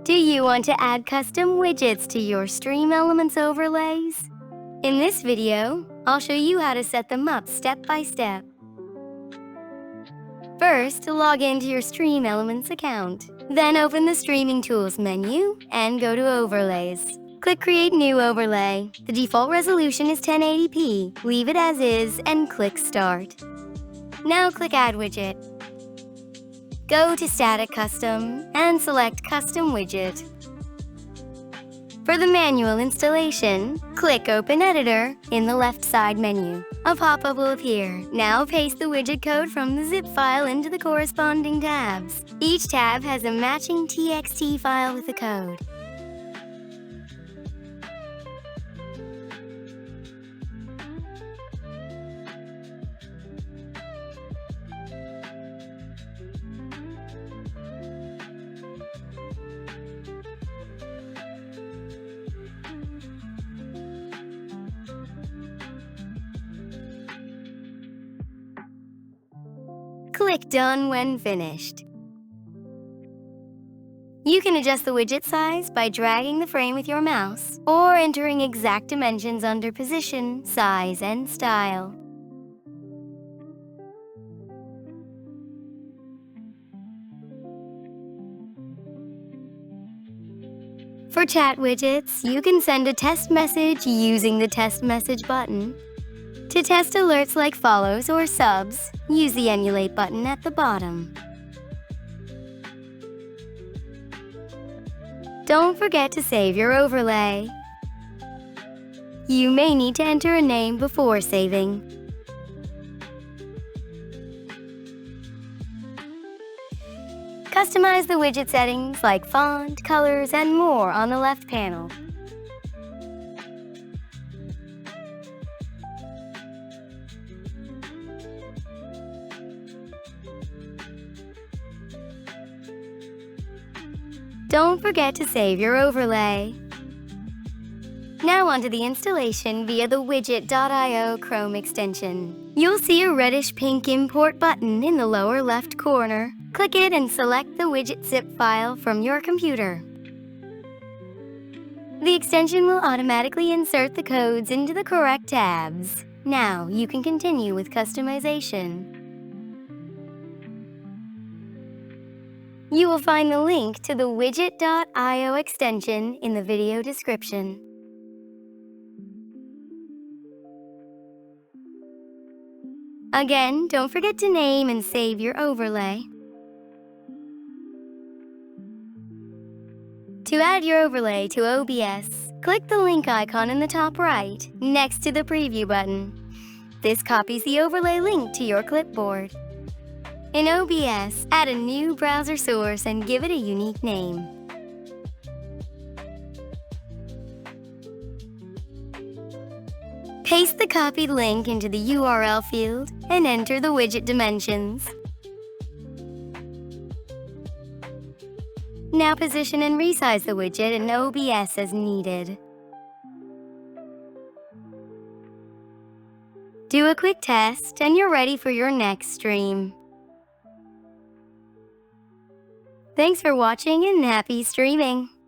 Do you want to add custom widgets to your StreamElements overlays? In this video, I'll show you how to set them up step by step. First, log into your StreamElements account. Then open the Streaming Tools menu and go to Overlays. Click Create New Overlay. The default resolution is 1080p. Leave it as is and click Start. Now click Add Widget. Go to Static Custom and select Custom Widget. For the manual installation, click Open Editor in the left side menu. A pop-up will appear. Now paste the widget code from the zip file into the corresponding tabs. Each tab has a matching TXT file with the code. Click Done when finished. You can adjust the widget size by dragging the frame with your mouse or entering exact dimensions under Position, Size, and Style. For chat widgets, you can send a test message using the Test Message button. To test alerts like follows or subs, use the Emulate button at the bottom. Don't forget to save your overlay. You may need to enter a name before saving. Customize the widget settings like font, colors, and more on the left panel. Don't forget to save your overlay. Now onto the installation via the Widget.io Chrome extension. You'll see a reddish-pink import button in the lower left corner. Click it and select the widget zip file from your computer. The extension will automatically insert the codes into the correct tabs. Now you can continue with customization. You will find the link to the Widget.io extension in the video description. Again, don't forget to name and save your overlay. To add your overlay to OBS, click the link icon in the top right, next to the Preview button. This copies the overlay link to your clipboard. In OBS, add a new browser source and give it a unique name. Paste the copied link into the URL field and enter the widget dimensions. Now position and resize the widget in OBS as needed. Do a quick test and you're ready for your next stream. Thanks for watching and happy streaming!